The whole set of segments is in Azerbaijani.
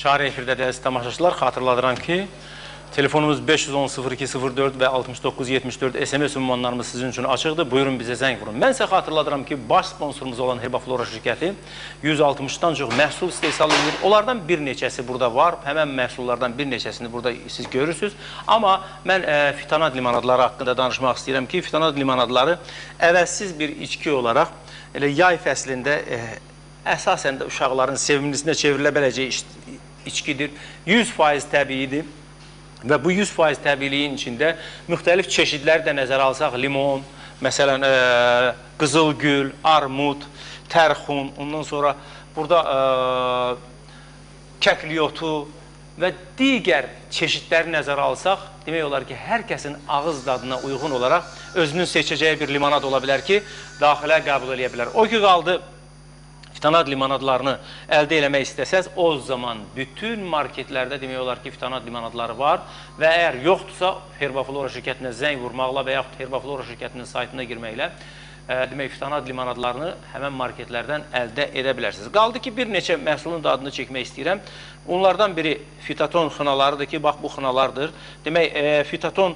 Çağrı efirdədir əziz tamaşaçılar. Xatırladıram ki, telefonumuz 510-0204 və 6974 SMS ünvanlarımız sizin üçün açıqdır. Buyurun bizə zəng vurun. Mən isə xatırladıram ki, baş sponsorumuz olan Herbaflora şirkəti 160-dan çox məhsul istehsal edir. Onlardan bir neçəsi burada var. Həmən məhsullardan bir neçəsini burada siz görürsünüz. Amma mən fitanat limonadları haqqında danışmaq istəyirəm ki, fitanat limonadları əvəzsiz bir içki olaraq elə yay fəslində əsasən də uşaqların sevimlisində çevrilə biləcəyi içkidir. 100% təbiidir. Və bu 100% təbiiliyin içində müxtəlif çeşidləri də nəzərə alsaq, limon, məsələn, qızılgül, armud, tərxun, ondan sonra burada kəkliyotu və digər çeşidləri nəzərə alsaq, demək olar ki, hər kəsin ağız dadına uyğun olaraq özünün seçəcəyi bir limonad ola bilər ki, daxilə qəbul edə bilər. O ki, qaldı fitanat limonadlarını əldə eləmək istəsəz, o zaman bütün marketlərdə demək olar ki, fitanat limonadları var və əgər yoxdursa, Herbaflora şirkətinə zəng vurmaqla və yaxud Herbaflora şirkətinin saytına girməklə demək, fitanat limonadlarını həmən marketlərdən əldə edə bilərsiniz. Qaldı ki, bir neçə məhsulun da adını çəkmək istəyirəm. Onlardan biri fitaton xınalarıdır ki, bax, bu xınalardır. Demək, fitaton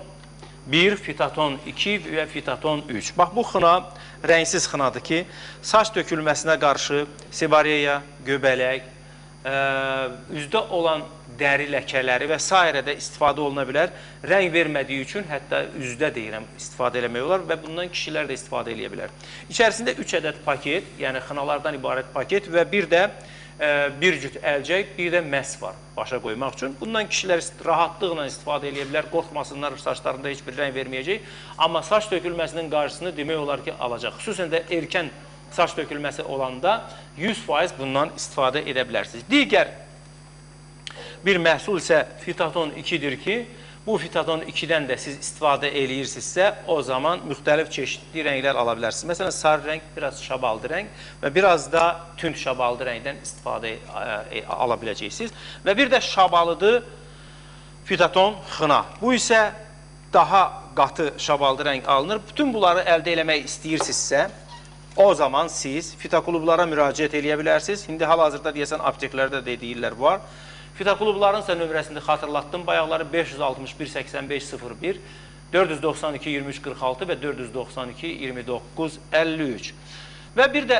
1, fitaton 2 və fitaton 3. Bax, bu xına rəngsiz xınadır ki, saç dökülməsinə qarşı sebareya, göbələk, üzdə olan dəri ləkələri və s. də istifadə oluna bilər. Rəng vermədiyi üçün, hətta üzdə deyirəm, istifadə eləmək olar və bundan kişilər də istifadə eləyə bilər. İçərisində 3 ədəd paket, yəni xınalardan ibarət paket və bir də bir cüt əlcək, bir də məs var başa qoymaq üçün. Bundan kişilər rahatlıqla istifadə eləyə bilər, qorxmasınlar, saçlarında heç bir rəng verməyəcək. Amma saç dökülməsinin qarşısını demək olar ki, alacaq. Xüsusən də erkən saç dökülməsi olanda 100% bundan istifadə edə bilərsiniz. Digər bir məhsul isə fitaton 2-dir ki, bu fitaton 2-dən də siz istifadə eləyirsinizsə, o zaman müxtəlif çeşidli rənglər ala bilərsiniz. Məsələn, sarı rəng, biraz şabaldı rəng və biraz da tünd şabaldı rəngdən istifadə ala biləcəksiniz. Və bir də şabalıdır fitaton xına. Bu isə daha qatı şabaldı rəng alınır. Bütün bunları əldə eləmək istəyirsinizsə, o zaman siz fitaklublara müraciət eləyə bilərsiniz. İndi hal-hazırda deyəsən apteklərdə də deyirlər var. Fitaklubların isə nömrəsini xatırlatdım. Bayaqları 561-85-01, 492-23-46 və 492-29-53. Və bir də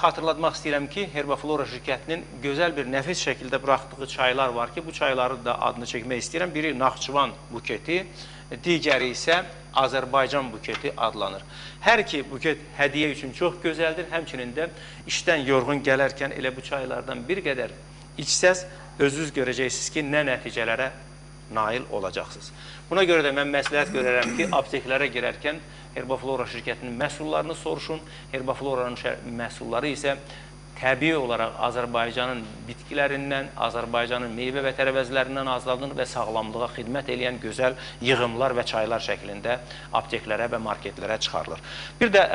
xatırlatmaq istəyirəm ki, Herbaflora şirkətinin gözəl bir nəfis şəkildə buraxdığı çaylar var ki, bu çayları da adını çəkmək istəyirəm. Biri Naxçıvan buketi, digəri isə Azərbaycan buketi adlanır. Hər iki buket hədiyyə üçün çox gözəldir. Həmçinin də işdən yorğun gələrkən elə bu çaylardan bir qədər içsəz, özünüz görəcəksiniz ki, nə nəticələrə nail olacaqsınız. Buna görə də mən məsləhət görərəm ki, apteklərə girərkən Herbaflora şirkətinin məhsullarını soruşun. Herbafloranın məhsulları isə təbii olaraq Azərbaycanın bitkilərindən, Azərbaycanın meyvə və tərəvəzlərindən hazırlanır və sağlamlığa xidmət edən gözəl yığımlar və çaylar şəklində apteklərə və marketlərə çıxarılır. Bir də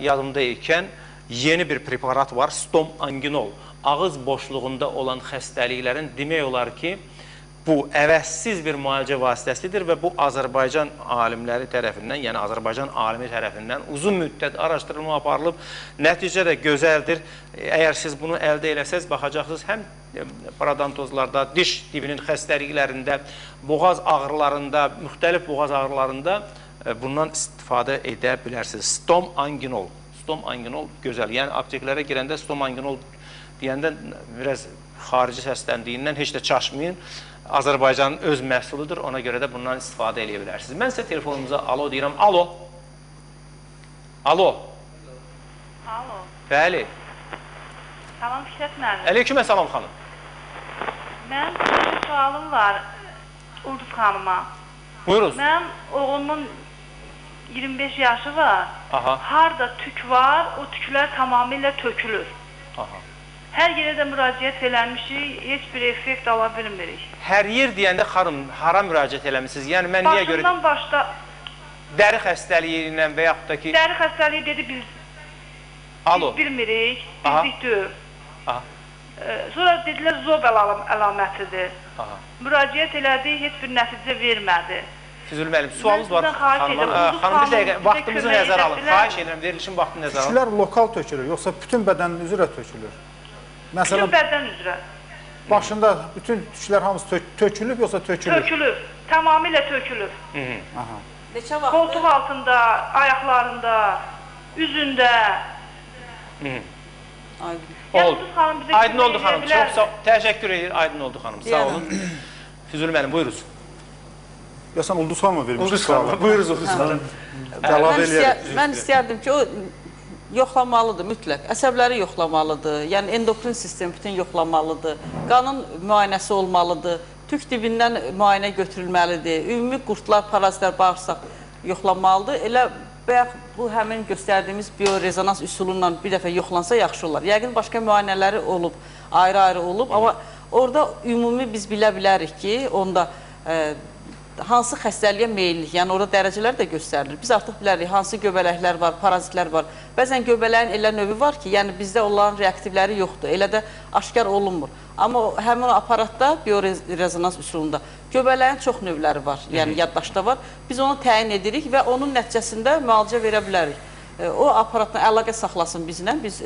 yadımda ikən yeni bir preparat var, Stom-Anginol. Ağız boşluğunda olan xəstəliklərin demək olar ki, bu əvəzsiz bir müalicə vasitəsidir və bu Azərbaycan alimləri tərəfindən, yəni Azərbaycan alimi tərəfindən uzun müddət araşdırılma aparılıb, nəticə də gözəldir. Əgər siz bunu əldə eləsəz, baxacaqsınız həm paradontozlarda, diş dibinin xəstəliklərində, boğaz ağrılarında, müxtəlif boğaz ağrılarında bundan istifadə edə bilərsiniz. Stom-Anginol. Stom-Anginol gözəl. Yəni apteklərə girəndə Stom-Anginol deyəndə biraz xarici səsləndiyindən heç də çaşmayın. Azərbaycanın öz məhsuludur, ona görə də bundan istifadə edə bilərsiniz. Mən sizə telefonumuza alo deyirəm. Alo. Alo. Alo. Bəli. Salam Fikrət müəllim. Əleyküm əssalam xanım. Mənim bir sualım var Ulduz xanıma. Buyurunuz. Mənim oğlumun 25 yaşı var. Aha. Harda tük var, o tüklər tamamilə tökülür. Aha. Hər yerə də müraciət eləmişik, heç bir effekt ala bilmirik. Hər yer deyəndə xanım, hara müraciət eləmişsiniz? Yəni mən niyə görə... Başından başda... Dəri xəstəliyi ilə və yaxud da ki... Dəri xəstəliyi dedi biz bilmirik, bizlik deyil. Sonra dedilər zob əlamətidir. Müraciət elədi, heç bir nəticə vermədi. Füzuli müəllim, sualınız var xanıma. Xanım, bir dəqiqə, vaxtımızı nəzərə alın. Xahiş edirəm, verilişin vaxtını nəzərə alın. Tüklər lokal tökülür, yoxsa bütün bədən üzrə tökülür? Bütün bədən üzrə. Başında bütün tüklər hamısı tökülüb yoxsa tökülür? Tökülüb, tamamilə tökülüb. Aha. Neçə vaxt? Koltuq altında, ayaqlarında, üzündə. Yəni Oldu. Ulduz xanım bizə Aydın kömək oldu xanım. edə bilər. Çox sağ təşəkkür edir. Aydın oldu xanım. Sağ Yəni. olun. Füzuli müəllim, buyuruz. Ya sən Ulduz xanıma vermişsin Ulduz xanım, buyuruz Ulduz xanım. Əlavə eləyərək. Mən istərdim ki, o yoxlamalıdır mütləq. Əsəbləri yoxlamalıdır. Yəni endokrin sistemi bütün yoxlamalıdır. Qanın müayinəsi olmalıdır. Tük dibindən müayinə götürülməlidir. Ümumi qurtlar, parazitlər, bağırsaq yoxlanmalıdır. Elə bayaq bu həmin göstərdiyimiz biorezonans üsulu ilə bir dəfə yoxlansa yaxşı olar. Yəqin başqa müayinələri olub, ayrı-ayrı olub, amma orada ümumi biz bilə bilərik ki, onda hansı xəstəliyə meyillik, yəni orada dərəcələr də göstərilir. Biz artıq bilərik, hansı göbələklər var, parazitlər var. Bəzən göbələyin elə növü var ki, yəni bizdə onların reaktivləri yoxdur, elə də aşkar olunmur. Amma həmin o aparatda, biorezonans üsulunda göbələyin çox növləri var, yəni yaddaşda var. Biz onu təyin edirik və onun nəticəsində müalicə verə bilərik. O aparatla əlaqə saxlasın bizlə, biz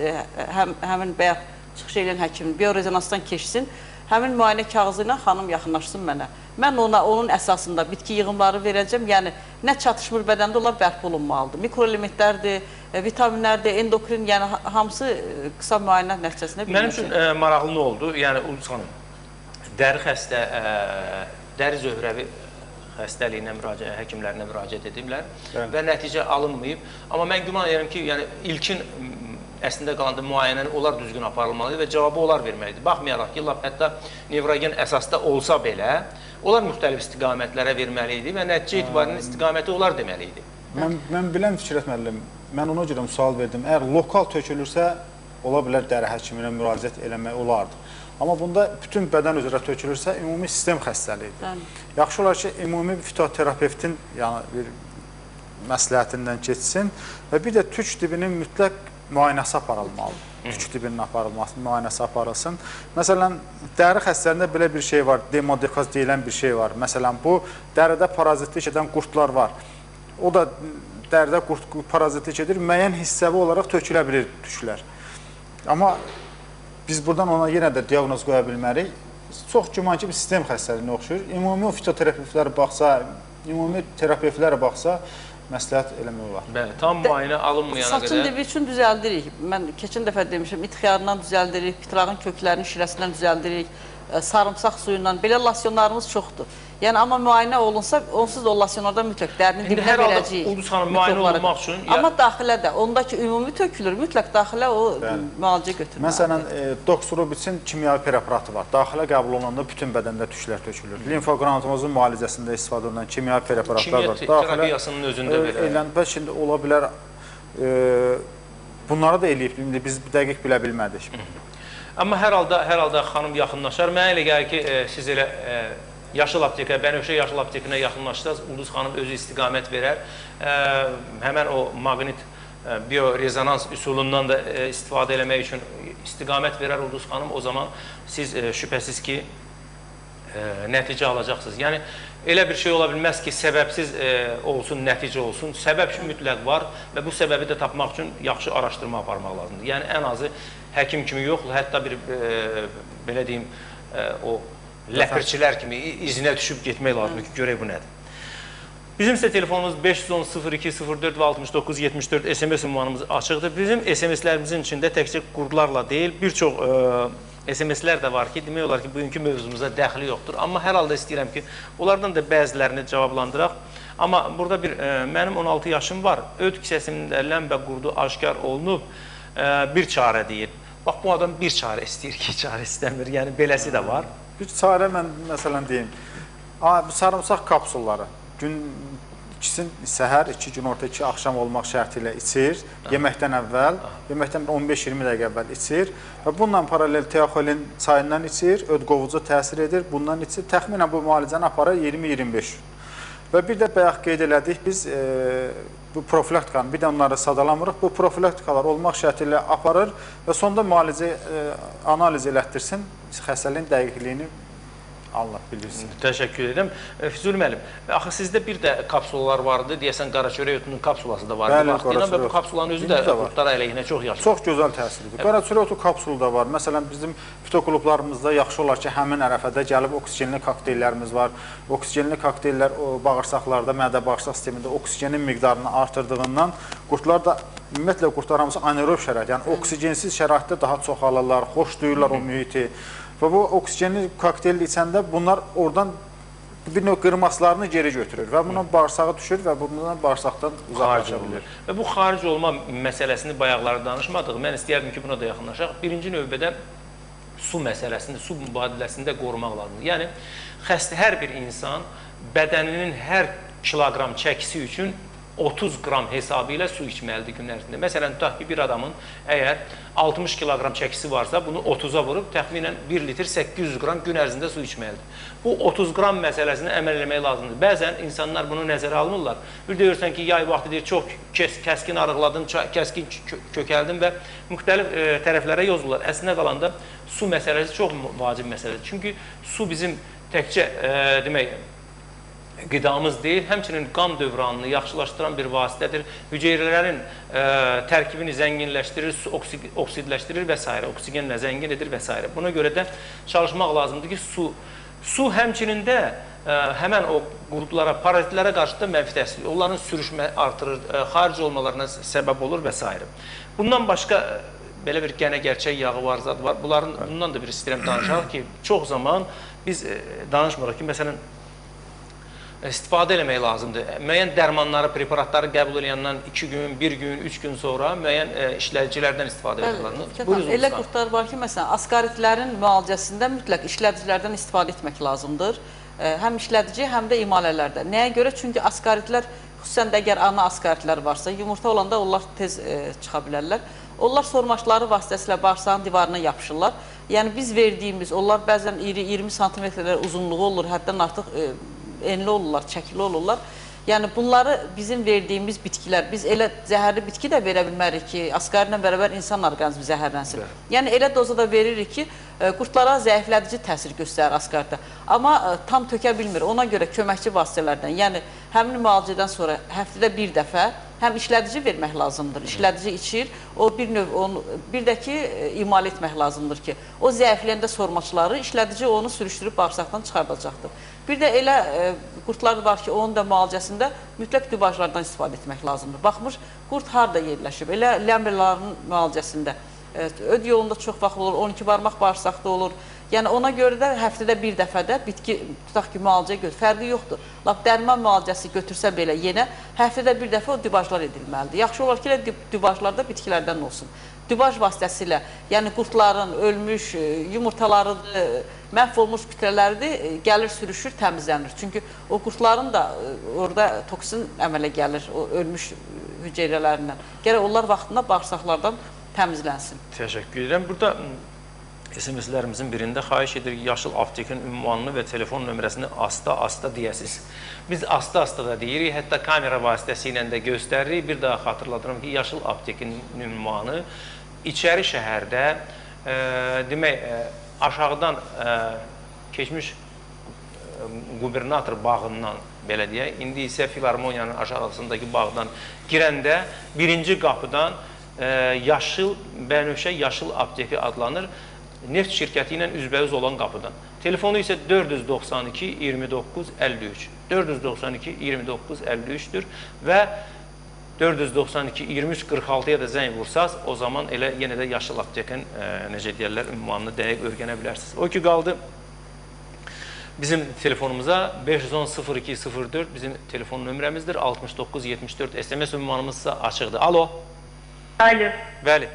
həmin bayaq çıxış edən həkimin biorezonansdan keçsin, həmin müayinə kağızı ilə xanım yaxınlaşsın mənə. Mən ona onun əsasında bitki yığımları verəcəm. Yəni nə çatışmır bədəndə onlar bərpa olunmalıdır. Mikroelementlərdir, vitaminlərdir, endokrin, yəni hamısı qısa müayinə nəticəsində bilinir. Mənim üçün maraqlı nə oldu? Yəni Ulduz xanım, dəri zöhrəvi xəstəliyinə həkimlərinə müraciət ediblər və nəticə alınmayıb. Amma mən güman edirəm ki, yəni ilkin əslində qalanda müayinəni onlar düzgün aparılmalıdır və cavabı onlar verməlidir. Baxmayaraq ki, hətta nevrogen əsasda olsa belə, onlar müxtəlif istiqamətlərə verməli idi və nəticə etibarının istiqaməti onlar deməli idi. Mən bilən Fikrət müəllim, mən ona görə sual verdim. Əgər lokal tökülürsə, ola bilər dəri həkiminə müraciət eləmək olardı. Amma bunda bütün bədən üzrə tökülürsə, ümumi sistem xəstəliyidir. Yaxşı olar ki, ümumi fitoterapevtin bir məsləhətindən keçsin və bir də tük dibinin mütləq müayinəsi aparılmalıdır. Tük dibinin aparılması, müayinəsi aparılsın. Məsələn, dəri xəstələrində belə bir şey var, demodekaz deyilən bir şey var. Məsələn, bu dəridə parazitlik edən qurtlar var. O da dəridə parazitlik edir, müəyyən hissəvi olaraq tökülə bilir tüklər. Amma biz buradan ona yenə də diaqnoz qoya bilmərik. Çox güman ki, bir sistem xəstəliyinə oxşuyur. Ümumi fitoterapevtlər baxsa, ümumi terapevtlər baxsa, məsləhət eləmək olar. Bəli, tam müayinə alınmayana qədər. Saçın dibi üçün düzəldirik. Mən keçən dəfə demişim, it xiyarından düzəldirik, pitrağın köklərinin şirəsindən düzəldirik, sarımsaq suyundan. Belə lasyonlarımız çoxdur. Yəni, amma müayinə olunsa, onsuz da o lasyonlardan mütləq dərinin dibinə verəcəyik. Ulduz xanım, müayinə olunmaq üçün... Amma daxilə də, ondakı ümumi tökülür, mütləq daxilə o müalicə götürməlidir. Məsələn, doxsurubitsin kimyəvi preparatı var. Daxilə qəbul olunanda bütün bədəndə tüklər tökülür. Limfogranulomazın müalicəsində istifadə olunan kimyəvi preparatlar var. Kimya terapiyasının özündə belə. Bəlkə şimdi ola bilər, bunları da eləyib, biz dəqiq bilə bilmədik. Amma hər halda xanım yaxınlaşar. Mənə elə gəlir ki, siz elə yaşıl aptekə, Bənövşə yaşıl aptekinə yaxınlaşdınız, Ulduz xanım özü istiqamət verər. Həmən o maqnit biorezonans üsulundan da istifadə eləmək üçün istiqamət verər Ulduz xanım. O zaman siz şübhəsiz ki, nəticə alacaqsınız. Yəni, elə bir şey ola bilməz ki, səbəbsiz olsun, nəticə olsun. Səbəb mütləq var və bu səbəbi də tapmaq üçün yaxşı araşdırma aparmaq lazımdır. Yəni, ən azı həkim kimi yox, hətta bir, belə deyim, o ləpirçilər kimi izinə düşüb getmək lazımdır ki, görək bu nədir. Bizim isə telefonumuz 510-02-04 və 69-74 SMS ünvanımız açıqdır. Bizim SMS-lərimizin içində təkcə qurdlarla deyil, bir çox SMS-lər də var ki, demək olar ki, bugünkü mövzumuza dəxli yoxdur. Amma hər halda istəyirəm ki, onlardan da bəzilərini cavablandıraq. Amma burada mənim 16 yaşım var, öd kisəsində ləmbə qurdu aşkar olunub, bir çarə deyir. Bax, bu adam bir çarə istəyir ki, çarə istəmir, yəni beləsi də var. Bir çarə mən məsələn deyim, sarımsaq kapsulları gün ikisini səhər, 2 gün orta 2 axşam olmaq şərti ilə içir, yeməkdən əvvəl, yeməkdən 15-20 dəqiqə əvvəl içir və bununla paralel teoxolin çayından içir, öd qovucu təsir edir, bundan içir, təxminən bu müalicəni aparır 20-25 gün. Və bir də bayaq qeyd elədik, biz bu profilaktikanı, bir də onları sadalamırıq, bu profilaktikalar olmaq şərti ilə aparır və sonda müalicə analiz elətdirsin, xəstəliyin dəqiqliyini Allah bilirsin. Təşəkkür edirəm. Füzuli müəllim, axı sizdə bir də kapsulalar vardı, deyəsən qaraçörək otunun kapsulası da vardı. Bəli, Vaxtıyla və bu kapsulanın özü də qurtlar əleyhinə çox yaxşı. Çox gözəl təsiridir. Qaraçörək otu kapsulu da var. Məsələn, bizim fitoklublarımızda yaxşı olar ki, həmin ərəfədə gəlib oksigenli kokteyllərimiz var. Oksigenli kokteyllər bağırsaqlarda, mədə-bağırsaq sistemində oksigenin miqdarını artırdığından qurtlar da ümumiyyətlə qurtlar hamısı anaerob şərait, yəni oksigensiz şəraitdə daha çox alırlar, xoş duyurlar o mühiti. Və bu oksigenli kokteyl içəndə bunlar oradan bir növ qırmaslarını geri götürür və bunun bağırsağı düşür və bundan bağırsaqdan uzaqlaşa bilir. Və bu xaric olma məsələsini bayaqları danışmadıq. Mən istəyərdim ki, buna da yaxınlaşaq. Birinci növbədə su məsələsində, su mübadiləsində qorumaq lazımdır. Yəni, hər bir insan bədəninin hər kiloqram çəkisi üçün 30 qram hesabı ilə su içməlidir gün ərzində. Məsələn, tutaq ki, bir adamın əgər 60 kiloqram çəkisi varsa, bunu 30-a vurub təxminən 1 litr 800 qram gün ərzində su içməlidir. Bu 30 qram məsələsini əməl eləmək lazımdır. Bəzən insanlar bunu nəzərə almırlar. Bir deyirsən ki, yay vaxtı deyir, çox kəskin arıqladın, kəskin kökəldin və müxtəlif tərəflərə yozulurlar. Əslində qalanda su məsələsi çox vacib məsələdir. Çünki su bizim təkcə demək, qidamız deyil, həmçinin qan dövranını yaxşılaşdıran bir vasitədir. Hüceyrələrin tərkibini zənginləşdirir, oksidləşdirir və s. Oksigenlə zəngin edir və s. Buna görə də çalışmaq lazımdır ki, su həmçinin də həmən o qruplara, parazitlərə qarşı da mənfi təsir, onların sürüşmə artırır, xaric olmalarına səbəb olur və s. Bundan başqa belə bir qənə gerçək yağı var, zad var. Bundan da bir istəyirəm danışaq ki, çox zaman biz danışmırıq ki, məsələn, istifadə eləmək lazımdır. Müəyyən dərmanları, preparatları qəbul edəndən 2 gün, 1 gün, 3 gün sonra müəyyən işlədicilərdən istifadə etmək lazımdır. Elə qurtlar var ki, məsələn, asqaritlərin müalicəsində mütləq işlədicilərdən istifadə etmək lazımdır. Həm işlədici, həm də imalələrdə. Nəyə görə? Çünki asqaritlər, xüsusən də əgər ana asqaritlər varsa, yumurta olanda onlar tez çıxa bilərlər. Onlar sormaçları vasitəsilə bağırsağın divarına yapışırlar. Yəni, biz verdiyimiz, onlar bəzən 20 santimetrlər uzunluğu olur, həddən artıq enli olurlar, çəkili olurlar. Yəni, bunları bizim verdiyimiz bitkilər, biz elə zəhərli bitki də verə bilmərik ki, asqaritlə bərabər insan orqanizmi zəhərlənsin. Yəni, elə dozada veririk ki, qurtlara zəiflədici təsir göstərir asqaritə. Amma tam tökə bilmir. Ona görə köməkçi vasitələrdən, yəni həmin müalicədən sonra həftədə bir dəfə həm işlədici vermək lazımdır. İşlədici içir, o bir də ki, imal etmək lazımdır ki, o zəifləyəndə sormaçları işlədici onu sürüşdürüb bağırsaqdan çıxardacaqdır. Bir də elə qurtlar var ki, onun da müalicəsində mütləq dübajlardan istifadə etmək lazımdır. Baxmış, qurt harada yerləşib? Elə ləmrələrin müalicəsində. Öd yolunda çox vaxt olur, 12 barmaq bağırsaqda olur. Yəni, ona görə də həftədə bir dəfədə bitki, tutaq ki, müalicə götür. Fərqi yoxdur. Lap dərman müalicəsi götürsə belə yenə, həftədə bir dəfə o dübajlar edilməlidir. Yaxşı olar ki, dübajlar da bitkilərdən olsun. Dübaj vasitəsilə, yəni qurtların ölmüş, yumurtalarıdır, məhv olmuş kütlələridir, gəlir, sürüşür, təmizlənir. Çünki o qurtların da orada toksin əmələ gəlir, o ölmüş hüceyrələrindən. Gərək onlar vaxtında bağırsaqlardan təmizlənsin. Təşəkkür edirəm. Burada SMS-lərimizin birində xahiş edirik, Yaşıl Aptekin ünvanını və telefon nömrəsini asta-asta deyəsiniz. Biz asta-asta da deyirik, hətta kamera vasitəsilə də göstəririk. Bir daha xatırladıram ki, Yaşıl Aptekin ünvanı içəri şəhərdə, demək, aşağıdan keçmiş qubernator bağından, belə deyək, indi isə Filarmoniyanın aşağısındakı bağdan girəndə birinci qapıdan Yaşıl, Bənövşə Yaşıl Apteki adlanır. Neft şirkəti ilə üzbəüz olan qapıdan. Telefonu isə 492 29 53. 492 29 53-dür və 492 23 46-ya da zəng vursaz, o zaman elə yenə də Yaşıl Aptekin, necə deyərlər, ünvanını dəqiq öyrənə bilərsiniz. O ki, qaldı bizim telefonumuza 510-0204 bizim telefon nömrəmizdir. 69-74 SMS ünvanımız ise açıqdır. Alo. Alo. Bəli.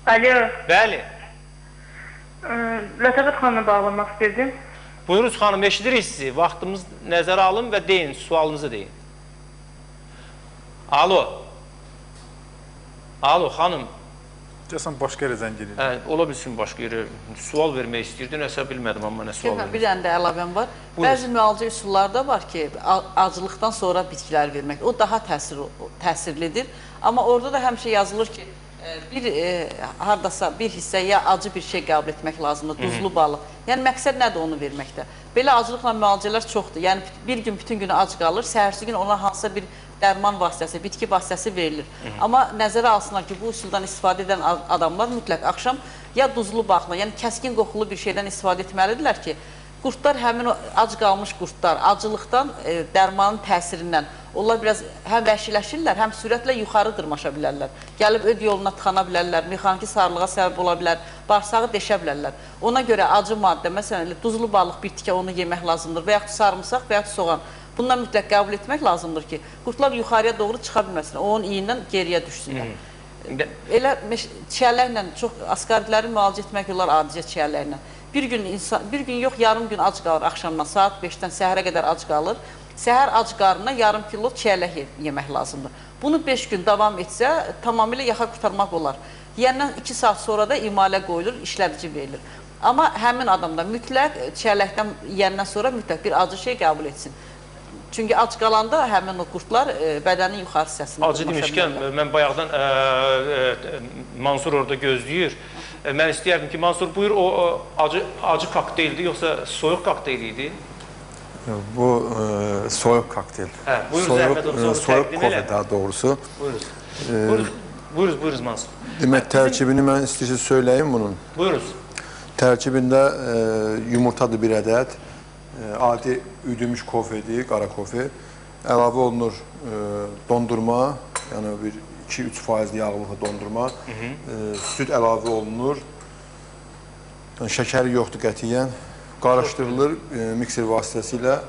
Alo. Bəli. Lətəbət xanımla bağlamaq istəyirdim. Buyuruz xanım, eşidirik sizi. Vaxtımız nəzərə alın və deyin, sualınızı deyin. Alo. Alo, xanım. Deyəsən, başqa yerə zəng edir. Ola bilsin başqa yerə. Sual vermək istəyirdi, nəsə bilmədim, amma nə sual vermək. Bir dənə də əlavəm var. Bəzi müalicə üsulları da var ki, acılıqdan sonra bitkilər vermək. O daha təsirlidir. Amma orada da həmişə yazılır ki, hardasa bir hissə ya acı bir şey qəbul etmək lazımdır, duzlu balıq. Yəni məqsəd nədir onu verməkdə? Belə acılıqla müalicələr çoxdur. Yəni bir gün bütün günü ac qalır, səhərsi gün ona hansısa bir dərman vasitəsi, bitki vasitəsi verilir. Amma nəzərə alsınlar ki, bu üsuldan istifadə edən adamlar mütləq axşam ya duzlu baxma, yəni kəskin qoxulu bir şeydən istifadə etməlidirlər ki, qurtlar həmin o ac qalmış qurtlar acılıqdan, dərmanın təsirindən onlar biraz həm vəhşiləşirlər, həm sürətlə yuxarı dırmaşa bilərlər. Gəlib öd yoluna tıxana bilərlər, mexaniki sarılığa səbəb ola bilər, bağırsağı deşə bilərlər. Ona görə acı maddə, məsələn, duzlu balıq bir tikə onu yemək lazımdır və yaxud sarımsaq və yaxud soğan. Bundan mütləq qəbul etmək lazımdır ki, qurtlar yuxarıya doğru çıxa bilməsin, onun iyindən geriyə düşsünlər. Elə çiyərlərlə, çox asqaridləri müalicə etmək olar adicə çiyərlərlə. Bir gün yox, yarım gün ac qalır axşamdan, saat 5-dən səhərə qədər ac qalır. Səhər ac qarnına yarım kilo çiyərlək yemək lazımdır. Bunu 5 gün davam etsə, tamamilə yaxa qurtarmaq olar. Yiyəndən 2 saat sonra da imalə qoyulur, işlədici verilir. Amma həmin adamda mütləq çiyərləkdən yiyəndən sonra mütləq bir acı şey qəbul etsin. Çünki ac qalanda həmin o qurtlar bədənin yuxarı hissəsində. Acı demişkən, mən bayaqdan Mansur orada gözləyir. Mən istəyərdim ki, Mansur buyur, o acı kokteyldir, yoxsa soyuq kokteyl idi? Bu soyuq kokteyl. Soyuq kofe daha doğrusu. Buyuruz Mansur. Demək, tərkibini mən istəyirsiz söyləyim bunun. Buyuruz. Tərkibində yumurtadır bir ədəd. Adi üdülmüş kofedir, qara kofe. Əlavə olunur dondurma, yəni bir 2-3% yağlı dondurma. Süd əlavə olunur. Yəni, şəkəri yoxdur qətiyyən. Qarışdırılır mikser vasitəsilə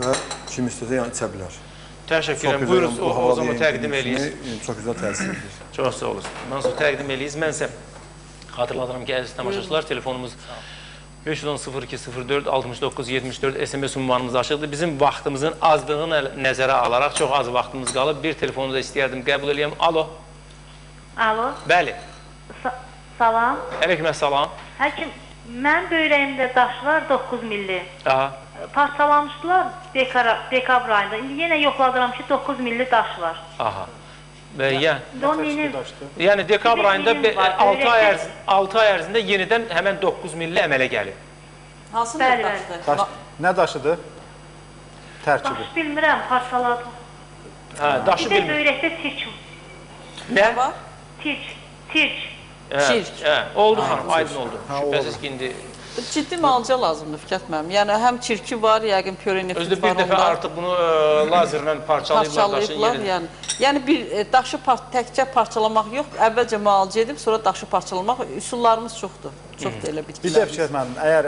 və kim istəsə içə bilər. Təşəkkür edirəm. Buyuruz, o zaman təqdim eləyiz. Çox gözəl təsir edir. Çox sağ olasın. Mansur təqdim eləyiz. Mən isə xatırladıram ki, əziz tamaşaçılar, telefonumuz 510-02-04 69-74 SMS ünvanımız açıqdır. Bizim vaxtımızın azlığını nəzərə alaraq çox az vaxtımız qalıb. Bir telefonu da istəyərdim qəbul edəyəm. Alo. Alo. Bəli. Salam. Əleyhissalam. Həkim, mən böyrəyimdə daş var 9 milli. Aha. Parçalamışdılar dekabr ayında. İndi yenə yoxladıram ki 9 milli daş var. Aha. Və yəni dekabr ayında 6 ay ərzində yenidən həmən 9 milli əmələ gəlib. Hansı daşdır? Nə daşıdır? Tərkibi. Daş bilmirəm, parçaladım. Daşı Bir də bilmirəm. böyrəkdə tirk. Nə var? Tirk. Çirk. Oldu xanım, aydın oldu. Şübhəsiz ki, indi... Ciddi müalicə lazımdır, Fikrət müəllim. Yəni, həm çirki var, yəqin pyorenefrit var. Özdə bir dəfə artıq bunu lazerlə parçalayıblar. Yəni, daşı təkcə parçalamaq yox, əvvəlcə müalicə edib, sonra daşı parçalamaq üsullarımız çoxdur. Çoxdur elə bitkilərimiz. Bir də Fikrət müəllim, əgər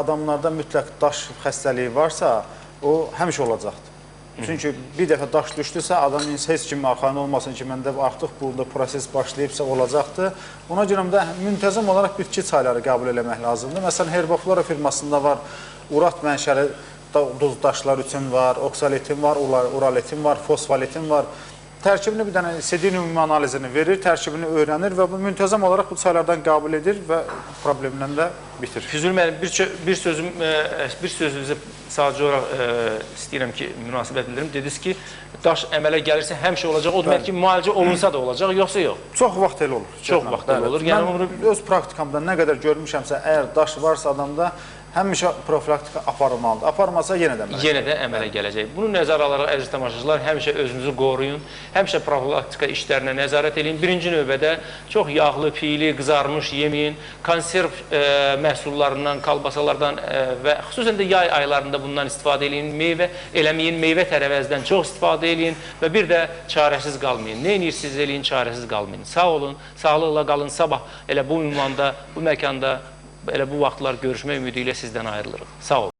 adamlarda mütləq daş xəstəliyi varsa, o həmişə olacaqdır. Çünki bir dəfə daş düşdüsə, adamın heç kimi arxayın olmasın ki, məndə artıq burada proses başlayıbsa olacaqdır. Ona görə də müntəzəm olaraq bitki çayları qəbul eləmək lazımdır. Məsələn, Herbaflora firmasında var, urat mənşəli duz daşlar üçün var, oksaletin var, uraletin var, fosfaletin var. Tərkibini bir dənə sedinium analizini verir, tərkibini öyrənir və bu müntəzəm olaraq bu çaylardan qəbul edir və problemlə də bitir. Füzuli müəllim, bir sözünüzə sadəcə olaraq istəyirəm ki, münasibət bildirim. Dediniz ki, daş əmələ gəlirsə həmişə olacaq. O demək ki, müalicə olunsa da olacaq, yoxsa yox? Çox vaxt elə olur. Çox vaxt elə olur. Mən öz praktikamda nə qədər görmüşəmsə, əgər daş varsa adamda, həmişə profilaktika aparılmalıdır. Aparmasa yenə də əmələ gələcək. Bunu nəzərə alaraq, əziz tamaşaçılar, həmişə özünüzü qoruyun, həmişə profilaktika işlərinə nəzarət edin. Birinci növbədə çox yağlı, piyli, qızarmış yeməyin, konserv məhsullarından, kalbasalardan və xüsusən də yay aylarında bundan istifadə edin. Eləməyin, meyvə tərəvəzdən çox istifadə edin və bir də çarəsiz qalmayın. Nə edirsiniz eləyin, çarəsiz qalmayın. Sağ olun, sağlıqla qalın. Sabah elə bu ünvanda, bu məkanda elə bu vaxtlar görüşmək ümidi ilə sizdən ayrılırıq. Sağ olun.